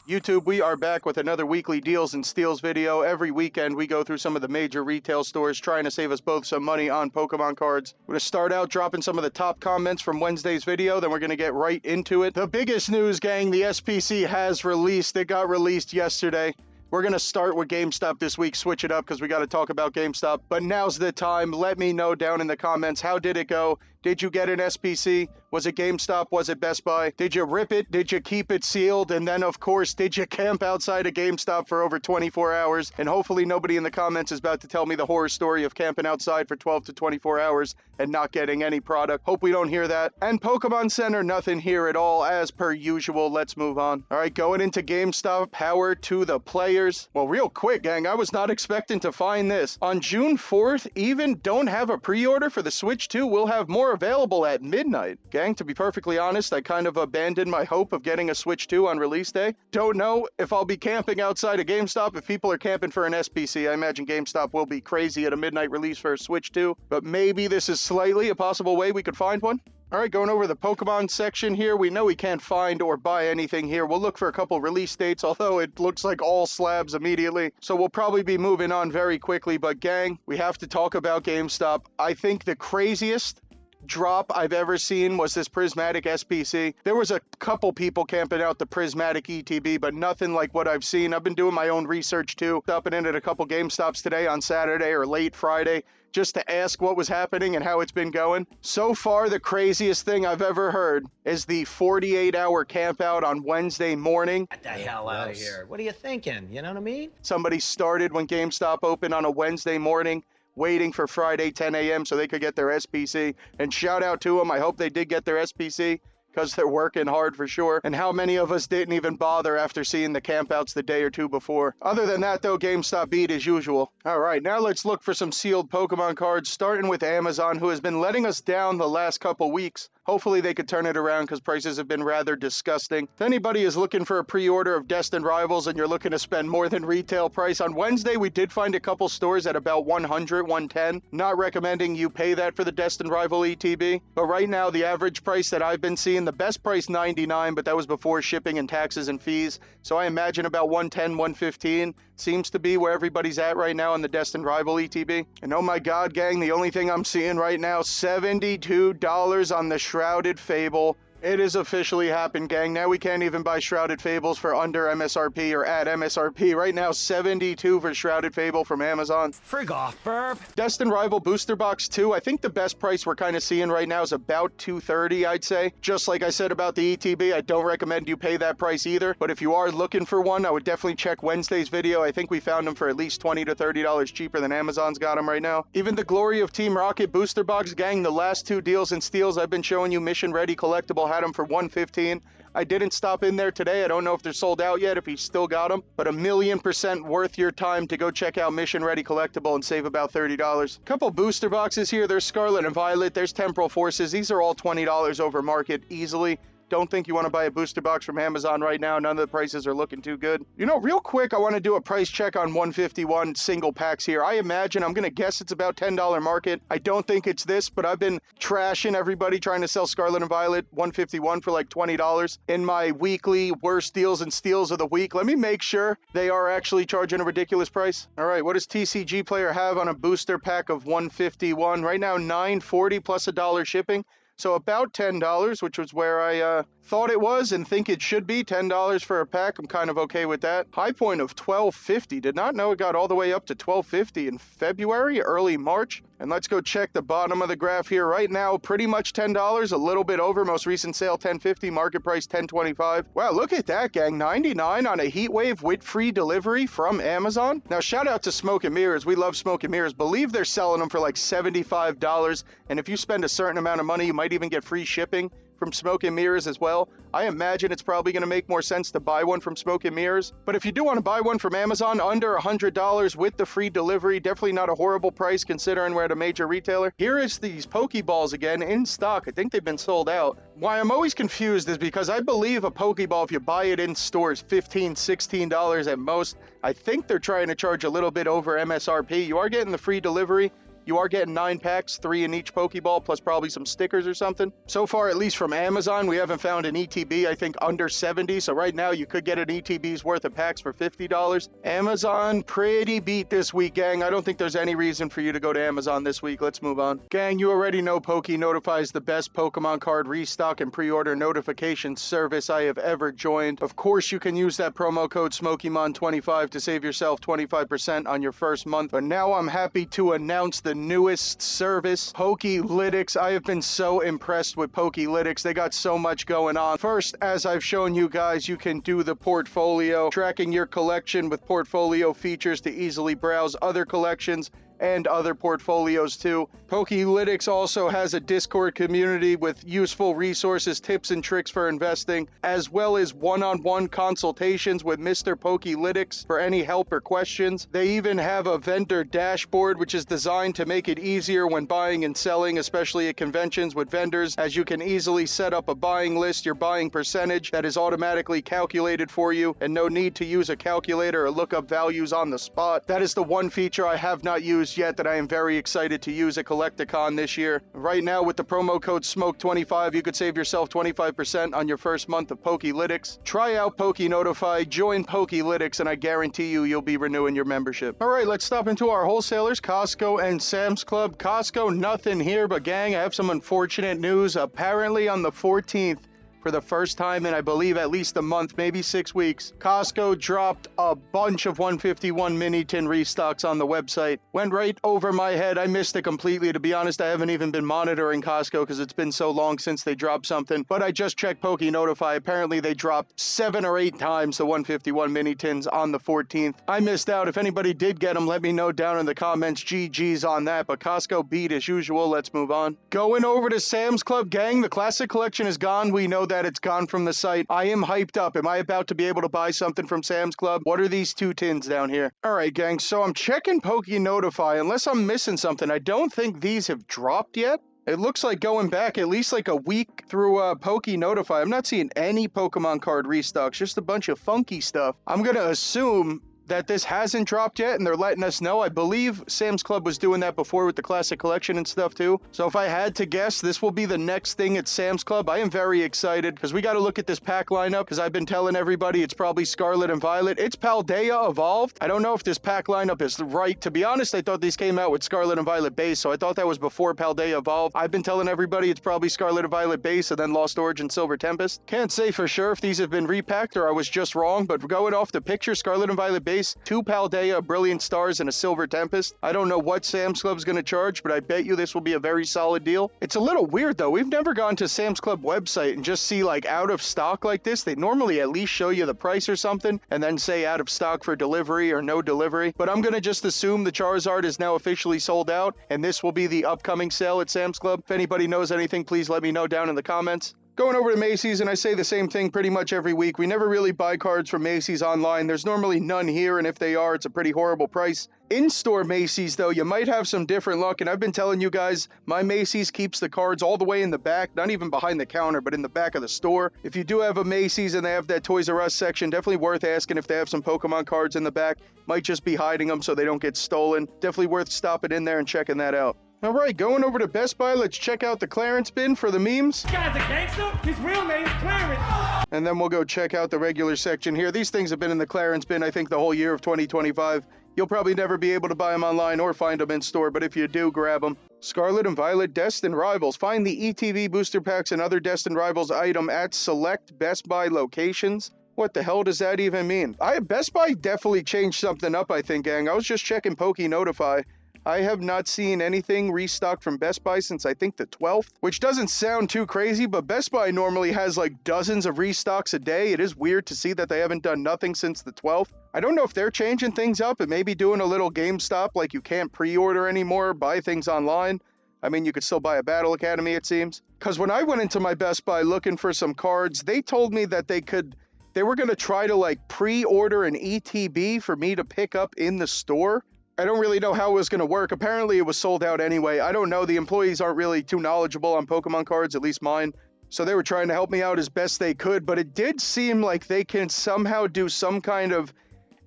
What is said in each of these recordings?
YouTube, we are back with another weekly deals and steals video. Every weekend, we go through some of the major retail stores trying to save us both some money on Pokemon cards. We're going to start out dropping some of the top comments from Wednesday's video, then we're going to get right into it. The biggest news, gang, the SPC has released. It got released yesterday. We're going to start with GameStop this week, switch it up because we got to talk about GameStop. But now's the time. Let me know down in the comments, how did it go? Did you get an SPC? Was it GameStop? Was it Best Buy? Did you rip it? Did you keep it sealed? And then, of course, did you camp outside of GameStop for over 24 hours? And hopefully nobody in the comments is about to tell me the horror story of camping outside for 12 to 24 hours and not getting any product. Hope we don't hear that. And Pokemon Center, nothing here at all, as per usual. Let's move on. All right, going into GameStop, power to the players. Well, real quick, gang, I was not expecting to find this. On June 4th, even don't have a pre-order for the Switch 2. We'll have more available at midnight. Gang, to be perfectly honest, I kind of abandoned my hope of getting a Switch 2 on release day. Don't know if I'll be camping outside of GameStop if people are camping for an SPC. I imagine GameStop will be crazy at a midnight release for a Switch 2, but maybe this is slightly a possible way we could find one. All right, going over the Pokemon section here, we know we can't find or buy anything here. We'll look for a couple release dates, although it looks like all slabs immediately. So we'll probably be moving on very quickly. But gang, we have to talk about GameStop. I think the craziest drop I've ever seen was this prismatic SPC. There was a couple people camping out the prismatic ETB, but nothing like what I've seen. I've been doing my own research too. Stopping in at a couple GameStops today on Saturday or late Friday just to ask what was happening and how it's been going. So far, the craziest thing I've ever heard is the 48-hour camp out on Wednesday morning. Get the hell out of here. What are you thinking? You know what I mean? Somebody started when GameStop opened on a Wednesday morning, waiting for Friday 10 a.m. so they could get their SPC. And shout out to them. I hope they did get their SPC because they're working hard for sure. And how many of us didn't even bother after seeing the campouts the day or two before? Other than that, though, GameStop beat as usual. All right, now let's look for some sealed Pokemon cards, starting with Amazon, who has been letting us down the last couple weeks. Hopefully they could turn it around because prices have been rather disgusting. If anybody is looking for a pre-order of Destined Rivals and you're looking to spend more than retail price, on Wednesday we did find a couple stores at about 100, 110. Not recommending you pay that for the Destined Rival ETB, but right now the average price that I've been seeing, the best price $99, but that was before shipping and taxes and fees. So I imagine about 110, 115 seems to be where everybody's at right now on the Destined Rival ETB. And oh my god, gang, the only thing I'm seeing right now, $72 on the Shrouded Fable. It has officially happened, gang. Now we can't even buy Shrouded Fables for under MSRP or at MSRP. Right now, $72 for Shrouded Fable from Amazon. Frig off, burp. Destined Rival Booster Box 2. I think the best price we're kind of seeing right now is about $230, I'd say. Just like I said about the ETB, I don't recommend you pay that price either. But if you are looking for one, I would definitely check Wednesday's video. I think we found them for at least $20 to $30 cheaper than Amazon's got them right now. Even the Glory of Team Rocket Booster Box, gang, the last two deals and steals I've been showing you, Mission Ready Collectible, had them for $115. I didn't stop in there today. I don't know if they're sold out yet, if he still got them, but 1,000,000% worth your time to go check out Mission Ready Collectible and save about $30. Couple booster boxes here. There's Scarlet and Violet. There's Temporal Forces. These are all $20 over market easily. Don't think you want to buy a booster box from Amazon right now. None of the prices are looking too good. You know, real quick, I want to do a price check on 151 single packs here. I imagine, I'm going to guess it's about $10 market. I don't think it's this, but I've been trashing everybody trying to sell Scarlet and Violet 151 for like $20 in my weekly worst deals and steals of the week. Let me make sure they are actually charging a ridiculous price. All right, what does TCG Player have on a booster pack of 151? Right now, $9.40 plus $1 shipping. So about $10, which was where I thought it was and think it should be. $10 for a pack. I'm kind of okay with that. High point of $12.50. Did not know it got all the way up to $12.50 in February, early March. And let's go check the bottom of the graph here. Right now, pretty much $10, a little bit over. Most recent sale, $10.50. Market price, $10.25. Wow, look at that, gang. $99 on a heat wave with free delivery from Amazon. Now, shout out to Smoke and Mirrors. We love Smoke and Mirrors. Believe they're selling them for like $75. And if you spend a certain amount of money, you might even get free shipping from Smoke and Mirrors as well. I imagine it's probably going to make more sense to buy one from Smoke and Mirrors. But if you do want to buy one from Amazon under $100 with the free delivery, definitely not a horrible price considering we're at a major retailer. Here is these Pokeballs again in stock. I think they've been sold out. Why I'm always confused is because I believe a Pokeball, if you buy it in stores, $15, $16 at most. I think they're trying to charge a little bit over MSRP. You are getting the free delivery. You are getting 9 packs, 3 in each Pokeball, plus probably some stickers or something. So far, at least from Amazon, we haven't found an ETB, I think, under 70. So right now, you could get an ETB's worth of packs for $50. Amazon, pretty beat this week, gang. I don't think there's any reason for you to go to Amazon this week. Let's move on. Gang, you already know PokeNotify is the best Pokemon card restock and pre-order notification service I have ever joined. Of course, you can use that promo code SMOKYMON25 to save yourself 25% on your first month. But now I'm happy to announce the newest service, Pokélytics. I have been so impressed with Pokélytics. They got so much going on. First, as I've shown you guys, you can do the portfolio, tracking your collection with portfolio features to easily browse other collections and other portfolios too. Pokélytics also has a Discord community with useful resources, tips and tricks for investing, as well as one-on-one consultations with Mr. Pokélytics for any help or questions. They even have a vendor dashboard, which is designed to make it easier when buying and selling, especially at conventions with vendors, as you can easily set up a buying list, your buying percentage that is automatically calculated for you, and no need to use a calculator or look up values on the spot. That is the one feature I have not used yet that I am very excited to use at Collecticon this year. Right now, with the promo code SMOKE25, you could save yourself 25% on your first month of Pokélytics. Try out PokeNotify, join Pokélytics, and I guarantee you'll be renewing your membership. All right, let's stop into our wholesalers, Costco and Sam's Club. Costco, nothing here, but gang, I have some unfortunate news. Apparently on the 14th, for the first time in, I believe, at least a month, maybe 6 weeks, Costco dropped a bunch of 151 mini tin restocks on the website. Went right over my head. I missed it completely. To be honest, I haven't even been monitoring Costco because it's been so long since they dropped something. But I just checked PokeNotify. Apparently, they dropped 7 or 8 times the 151 mini tins on the 14th. I missed out. If anybody did get them, let me know down in the comments. GG's on that. But Costco beat as usual. Let's move on. Going over to Sam's Club, gang. The classic collection is gone. We know that it's gone from the site. I am hyped up. Am I about to be able to buy something from Sam's Club? What are these 2 tins down here? All right, gang. So I'm checking PokeNotify. Unless I'm missing something, I don't think these have dropped yet. It looks like going back at least like a week through PokeNotify, I'm not seeing any Pokemon card restocks, just a bunch of funky stuff. I'm going to assume that this hasn't dropped yet, and they're letting us know. I believe Sam's Club was doing that before with the classic collection and stuff too. So if I had to guess, this will be the next thing at Sam's Club. I am very excited because we got to look at this pack lineup, because I've been telling everybody it's probably Scarlet and Violet. It's Paldea Evolved. I don't know if this pack lineup is right. To be honest, I thought these came out with Scarlet and Violet base, so I thought that was before Paldea Evolved. I've been telling everybody it's probably Scarlet and Violet base and then Lost Origin Silver Tempest. Can't say for sure if these have been repacked or I was just wrong, but going off the picture, Scarlet and Violet base, 2 Paldea, Brilliant Stars, and a Silver Tempest. I don't know what Sam's Club's going to charge, but I bet you this will be a very solid deal. It's a little weird though. We've never gone to Sam's Club website and just see like out of stock like this. They normally at least show you the price or something and then say out of stock for delivery or no delivery. But I'm going to just assume the Charizard is now officially sold out and this will be the upcoming sale at Sam's Club. If anybody knows anything, please let me know down in the comments. Going over to Macy's, and I say the same thing pretty much every week. We never really buy cards from Macy's online. There's normally none here, and if they are, it's a pretty horrible price. In-store Macy's, though, you might have some different luck, and I've been telling you guys, my Macy's keeps the cards all the way in the back, not even behind the counter, but in the back of the store. If you do have a Macy's and they have that Toys R Us section, definitely worth asking if they have some Pokemon cards in the back. Might just be hiding them so they don't get stolen. Definitely worth stopping in there and checking that out. All right, going over to Best Buy, let's check out the clearance bin for the memes. This guy's a gangster? His real name's Clarence. And then we'll go check out the regular section here. These things have been in the clearance bin, I think, the whole year of 2025. You'll probably never be able to buy them online or find them in store, but if you do, grab them. Scarlet and Violet Destined Rivals. Find the ETV booster packs and other Destined Rivals item at select Best Buy locations. What the hell does that even mean? Best Buy definitely changed something up, I think, gang. I was just checking PokeNotify. I have not seen anything restocked from Best Buy since I think the 12th, which doesn't sound too crazy, but Best Buy normally has like dozens of restocks a day. It is weird to see that they haven't done nothing since the 12th. I don't know if they're changing things up and maybe doing a little GameStop, like you can't pre-order anymore, buy things online. I mean, you could still buy a Battle Academy, it seems. Because when I went into my Best Buy looking for some cards, they told me that they were going to try to like pre-order an ETB for me to pick up in the store. I don't really know how it was going to work. Apparently, it was sold out anyway. I don't know. The employees aren't really too knowledgeable on Pokemon cards, at least mine. So they were trying to help me out as best they could, but it did seem like they can somehow do some kind of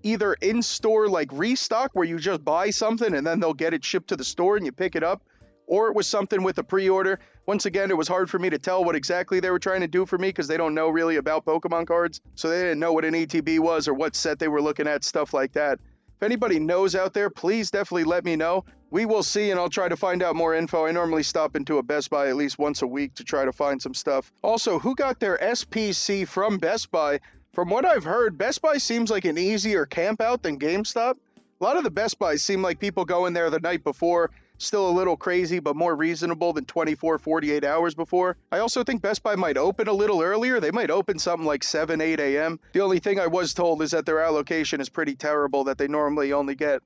either in-store like restock where you just buy something and then they'll get it shipped to the store and you pick it up, or it was something with a pre-order. Once again, it was hard for me to tell what exactly they were trying to do for me because they don't know really about Pokemon cards, so they didn't know what an ETB was or what set they were looking at, stuff like that. If anybody knows out there, please definitely let me know. We will see, and I'll try to find out more info. I normally stop into a Best Buy at least once a week to try to find some stuff. Also, who got their SPC from Best Buy? From what I've heard, Best Buy seems like an easier camp out than GameStop. A lot of the Best Buys seem like people go in there the night before, still a little crazy, but more reasonable than 24, 48 hours before. I also think Best Buy might open a little earlier. They might open something like 7, 8 a.m. The only thing I was told is that their allocation is pretty terrible, that they normally only get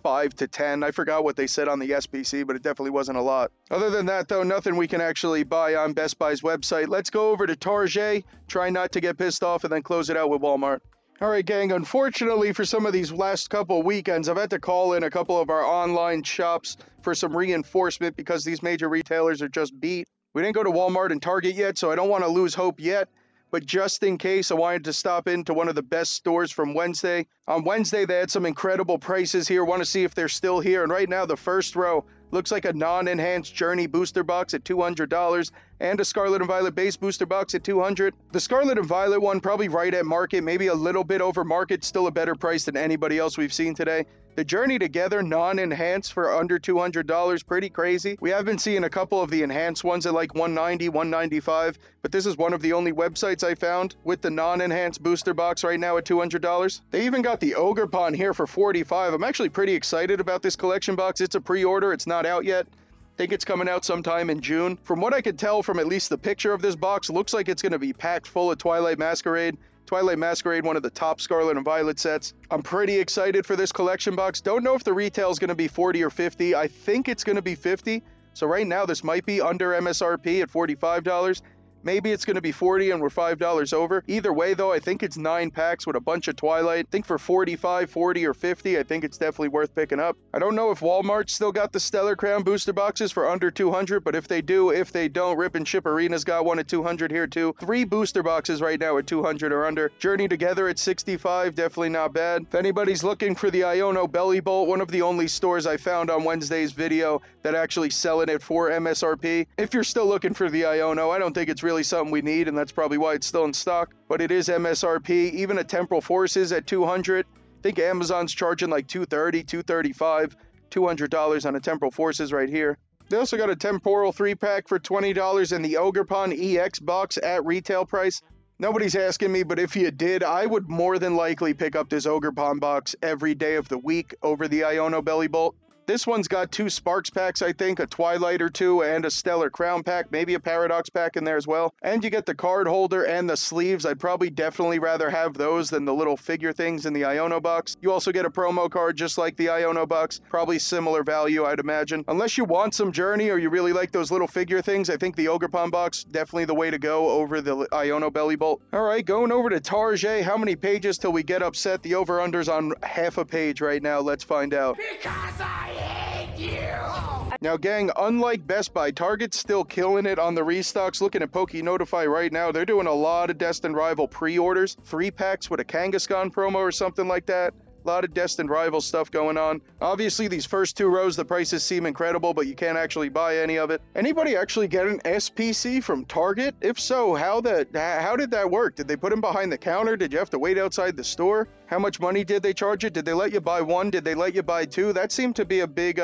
5 to 10. I forgot what they said on the SPC, but it definitely wasn't a lot. Other than that, though, nothing we can actually buy on Best Buy's website. Let's go over to Target, try not to get pissed off, and then close it out with Walmart. All right, gang, unfortunately for some of these last couple weekends, I've had to call in a couple of our online shops for some reinforcement because these major retailers are just beat. We didn't go to Walmart and Target yet, so I don't want to lose hope yet. But just in case, I wanted to stop into one of the best stores from Wednesday. On Wednesday, they had some incredible prices here. Want to see if they're still here. And right now, the first row looks like a non-enhanced Journey booster box at $200 and a Scarlet and Violet base booster box at $200. The Scarlet and Violet one probably right at market, maybe a little bit over market, still a better price than anybody else we've seen today. The Journey Together non-enhanced for under $200, pretty crazy. We have been seeing a couple of the enhanced ones at like $190, $195, but this is one of the only websites I found with the non-enhanced booster box right now at $200. They even got the Ogerpon here for $45. I'm actually pretty excited about this collection box. It's a pre-order, it's not out yet. I think it's coming out sometime in June. From what I could tell from at least the picture of this box, looks like it's going to be packed full of Twilight Masquerade. Twilight Masquerade, one of the top Scarlet and Violet sets. I'm pretty excited for this collection box. Don't know if the retail is going to be 40 or 50. I think it's going to be 50. So right now, this might be under MSRP at $45. Maybe it's going to be 40 and we're $5 over. Either way, though, I think it's 9 packs with a bunch of Twilight. I think for 45, 40, or 50, I think it's definitely worth picking up. I don't know if Walmart still got the Stellar Crown booster boxes for under 200, but if they do, if they don't, Rip and Ship Arena's got one at 200 here too. 3 booster boxes right now at 200 or under. Journey Together at 65, definitely not bad. If anybody's looking for the Iono Bellibolt, one of the only stores I found on Wednesday's video that actually selling it for MSRP. If you're still looking for the Iono, I don't think it's really something we need, and that's probably why it's still in stock, but it is MSRP. Even a Temporal Forces at 200. I think Amazon's charging like $230, $235, $200 on a Temporal Forces right here. They also got a Temporal 3-pack for $20 and the Ogerpon EX box at retail price. Nobody's asking me, but if you did, I would more than likely pick up this Ogerpon box every day of the week over the Iono Bellibolt. This one's got 2 Sparks packs, I think, a Twilight or 2, and a Stellar Crown pack, maybe a Paradox pack in there as well. And you get the card holder and the sleeves. I'd probably definitely rather have those than the little figure things in the Iono box. You also get a promo card just like the Iono box. Probably similar value, I'd imagine. Unless you want some Journey or you really like those little figure things, I think the Ogerpon box, definitely the way to go over the Iono Bellibolt. All right, going over to Target. How many pages till we get upset? The over-under's on half a page right now. Let's find out. Because I hate you! Now, gang, unlike Best Buy, Target's still killing it on the restocks. Looking at Poke Notify right now, they're doing a lot of Destined Rival pre-orders. 3 packs with a Kangaskhan promo or something like that. A lot of Destined Rival stuff going on. Obviously, these first 2 rows, the prices seem incredible, but you can't actually buy any of it. Anybody actually get an SPC from Target? If so, how did that work? Did they put them behind the counter? Did you have to wait outside the store? How much money did they charge you? Did they let you buy 1? Did they let you buy 2? That seemed to be a big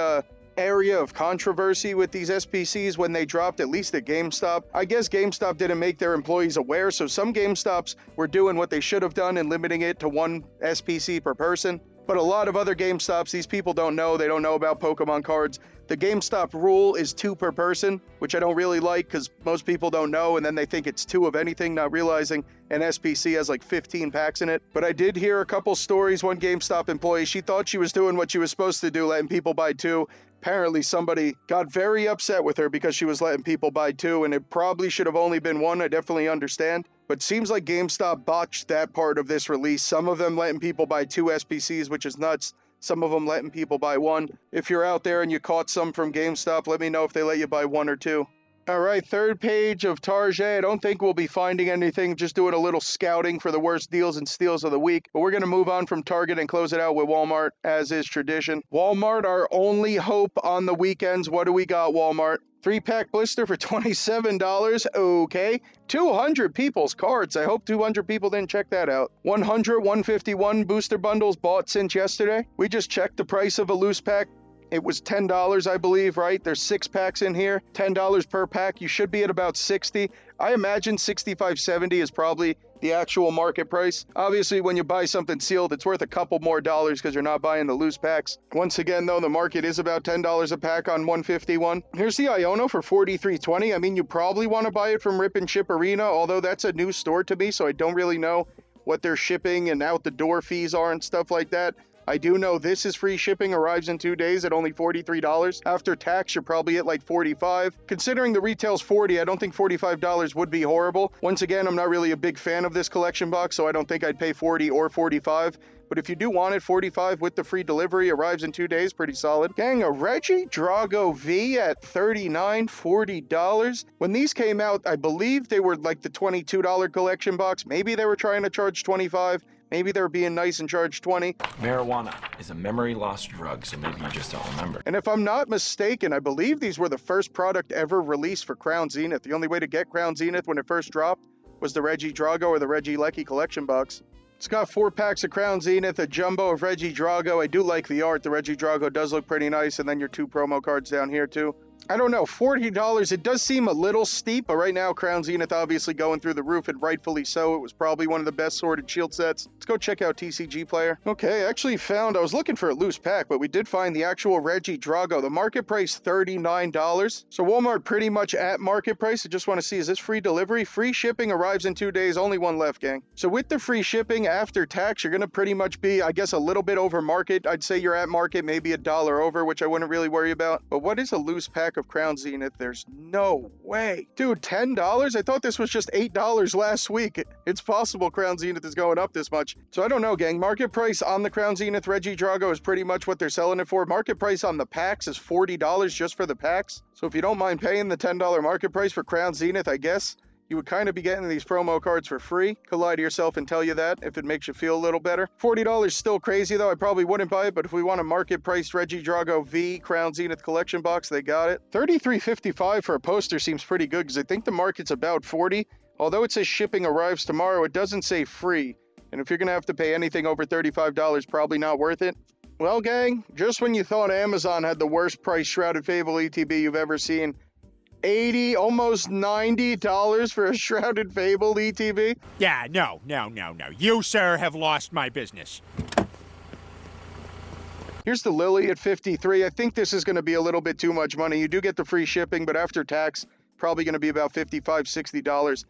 area of controversy with these SPCs when they dropped, at least at GameStop. I guess GameStop didn't make their employees aware, so some GameStops were doing what they should have done and limiting it to 1 SPC per person. But a lot of other GameStops, these people don't know. They don't know about Pokemon cards. The GameStop rule is 2 per person, which I don't really like because most people don't know, and then they think it's 2 of anything, not realizing an SPC has like 15 packs in it. But I did hear a couple stories. One GameStop employee, she thought she was doing what she was supposed to do, letting people buy 2. Apparently somebody got very upset with her because she was letting people buy 2, and it probably should have only been 1. I definitely understand. But seems like GameStop botched that part of this release. Some of them letting people buy 2 SPCs, which is nuts. Some of them letting people buy 1. If you're out there and you caught some from GameStop, let me know if they let you buy 1 or 2. All right, third page of Target. I don't think we'll be finding anything, just doing a little scouting for the worst deals and steals of the week. But we're going to move on from Target and close it out with Walmart, as is tradition. Walmart, our only hope on the weekends. What do we got, Walmart? 3-pack blister for $27. Okay. 200 people's cards. I hope 200 people didn't check that out. 151 booster bundles bought since yesterday. We just checked the price of a loose pack. It was $10, I believe, right? There's 6 packs in here, $10 per pack. You should be at about 60. I imagine 65, 70 is probably the actual market price. Obviously, when you buy something sealed, it's worth a couple more dollars because you're not buying the loose packs. Once again, though, the market is about $10 a pack on 151. Here's the Iono for $43.20. I mean, you probably want to buy it from Rip and Ship Arena, although that's a new store to me, so I don't really know what their shipping and out the door fees are and stuff like that. I do know this is free shipping, arrives in 2 days at only $43. After tax, you're probably at like $45. Considering the retail's $40, I don't think $45 would be horrible. Once again, I'm not really a big fan of this collection box, so I don't think I'd pay $40 or $45. But if you do want it, $45 with the free delivery, arrives in 2 days, pretty solid. Gang, a Reggie Drago V at $39, $40. When these came out, I believe they were like the $22 collection box. Maybe they were trying to charge $25. Maybe they're being nice and charged $20. Marijuana is a memory loss drug, so maybe you just don't remember. And if I'm not mistaken, I believe these were the first product ever released for Crown Zenith. The only way to get Crown Zenith when it first dropped was the Reggie Drago or the Reggie Lecky collection box. It's got 4 packs of Crown Zenith, a jumbo of Reggie Drago. I do like the art. The Reggie Drago does look pretty nice. And then your 2 promo cards down here too. I don't know, $40, it does seem a little steep, but right now Crown Zenith obviously going through the roof, and rightfully so. It was probably one of the best sorted shield sets. Let's go check out TCG Player. Okay, I actually found, I was looking for a loose pack, but we did find the actual Reggie Drago. The market price, $39. So Walmart pretty much at market price. I just want to see, is this free delivery? Free shipping arrives in 2 days, only 1 left, gang. So with the free shipping after tax, you're going to pretty much be, I guess, a little bit over market. I'd say you're at market, maybe $1 over, which I wouldn't really worry about. But what is a loose pack of Crown Zenith? There's no way. Dude, $10? I thought this was just $8 last week. It's possible Crown Zenith is going up this much. So I don't know, gang. Market price on the Crown Zenith Reggie Drago is pretty much what they're selling it for. Market price on the packs is $40 just for the packs. So if you don't mind paying the $10 market price for Crown Zenith, I guess you would kind of be getting these promo cards for free. Could lie to yourself and tell you that if it makes you feel a little better. $40 still crazy though. I probably wouldn't buy it, but if we want a market price Reggie Drago V Crown Zenith collection box, they got it. $33.55 for a poster seems pretty good because I think the market's about $40. Although it says shipping arrives tomorrow, it doesn't say free. And if you're going to have to pay anything over $35, probably not worth it. Well, gang, just when you thought Amazon had the worst price Shrouded Fable ETB you've ever seen, $80, almost $90 for a Shrouded Fable ETB? Yeah, no. You, sir, have lost my business. Here's the Lily at $53. I think this is going to be a little bit too much money. You do get the free shipping, but after tax, probably going to be about $55, $60.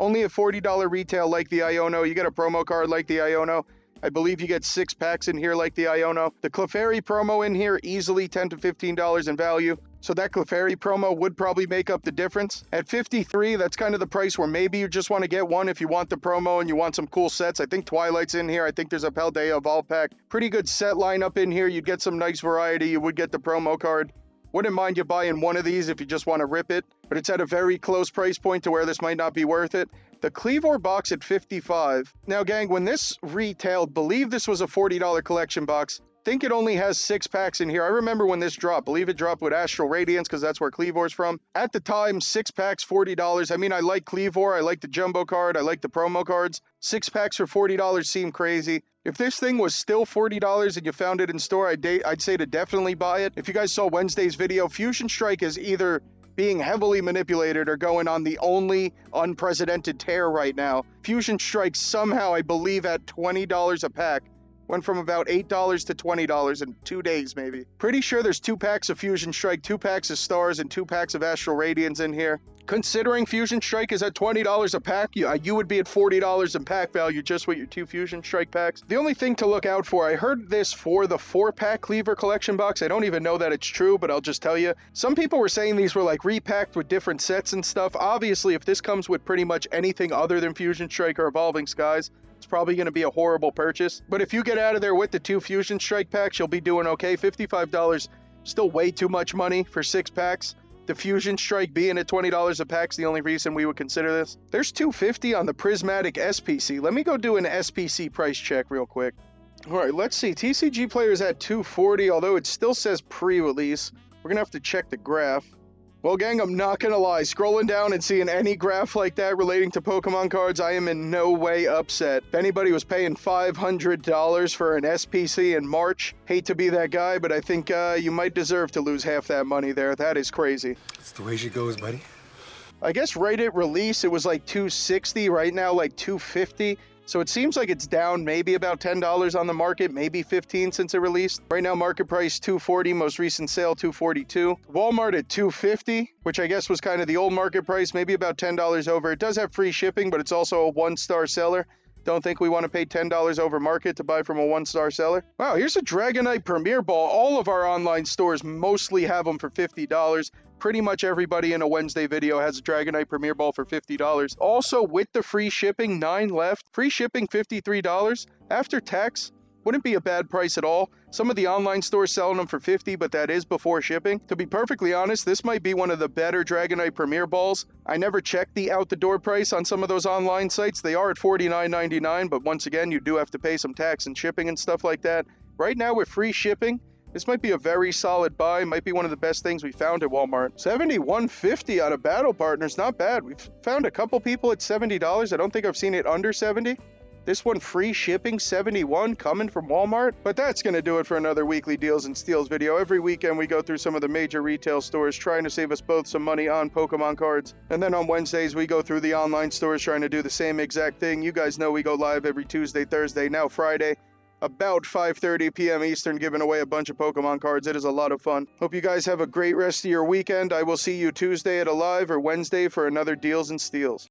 Only a $40 retail like the Iono. You get a promo card like the Iono. I believe you get 6 packs in here like the Iono. The Clefairy promo in here, easily $10 to $15 in value. So that Clefairy promo would probably make up the difference. At $53, that's kind of the price where maybe you just want to get one if you want the promo and you want some cool sets. I think Twilight's in here. I think there's a Paldea Evolve pack. Pretty good set lineup in here. You'd get some nice variety. You would get the promo card. Wouldn't mind you buying one of these if you just want to rip it, but it's at a very close price point to where this might not be worth it. The Cleavor box at $55. Now, gang, when this retailed, believe this was a $40 collection box. Think it only has 6 packs in here. I remember when this dropped. Believe it dropped with Astral Radiance because that's where Cleavor's from. At the time, 6 packs, $40. I mean, I like Cleavor. I like the jumbo card. I like the promo cards. 6 packs for $40 seem crazy. If this thing was still $40 and you found it in store, I'd say to definitely buy it. If you guys saw Wednesday's video, Fusion Strike is either being heavily manipulated or going on the only unprecedented tear right now. Fusion Strike somehow, I believe, at $20 a pack. Went from about $8 to $20 in 2 days, maybe. Pretty sure there's 2 packs of Fusion Strike, 2 packs of Stars, and 2 packs of Astral Radiance in here. Considering Fusion Strike is at $20 a pack, you would be at $40 in pack value just with your 2 Fusion Strike packs. The only thing to look out for, I heard this for the 4-pack Cleavor collection box. I don't even know that it's true, but I'll just tell you. Some people were saying these were like repacked with different sets and stuff. Obviously, if this comes with pretty much anything other than Fusion Strike or Evolving Skies, it's probably going to be a horrible purchase. But if you get out of there with the 2 Fusion Strike packs, you'll be doing okay. $55, still way too much money for 6 packs. The Fusion Strike being at $20 a pack is the only reason we would consider this. There's $250 on the Prismatic SPC. Let me go do an SPC price check real quick. All right, let's see. TCG Player's at $240, although it still says pre-release. We're going to have to check the graph. Well, gang, I'm not going to lie. Scrolling down and seeing any graph like that relating to Pokemon cards, I am in no way upset. If anybody was paying $500 for an SPC in March, hate to be that guy, but I think you might deserve to lose half that money there. That is crazy. That's the way she goes, buddy. I guess right at release, it was like $260. Right now, like $250. So it seems like it's down maybe about $10 on the market, maybe $15 since it released. Right now, market price $240, most recent sale $242. Walmart at $250, which I guess was kind of the old market price, maybe about $10 over. It does have free shipping, but it's also a one-star seller. Don't think we want to pay $10 over market to buy from a one-star seller. Wow, here's a Dragonite Premier Ball. All of our online stores mostly have them for $50. Pretty much everybody in a Wednesday video has a Dragonite Premier Ball for $50. Also, with the free shipping, 9 left. Free shipping, $53. After tax, wouldn't be a bad price at all. Some of the online stores selling them for $50, but that is before shipping. To be perfectly honest, this might be one of the better Dragonite Premier Balls. I never checked the out-the-door price on some of those online sites. They are at $49.99, but once again, you do have to pay some tax and shipping and stuff like that. Right now, with free shipping, this might be a very solid buy. Might be one of the best things we found at Walmart. $71.50 out of Battle Partners. Not bad. We've found a couple people at $70. I don't think I've seen it under $70. This one free shipping, $71, coming from Walmart. But that's going to do it for another weekly Deals and Steals video. Every weekend we go through some of the major retail stores trying to save us both some money on Pokemon cards. And then on Wednesdays we go through the online stores trying to do the same exact thing. You guys know we go live every Tuesday, Thursday, now Friday. About 5:30 p.m. Eastern, giving away a bunch of Pokemon cards. It is a lot of fun. Hope you guys have a great rest of your weekend. I will see you Tuesday at a live or Wednesday for another Deals and Steals.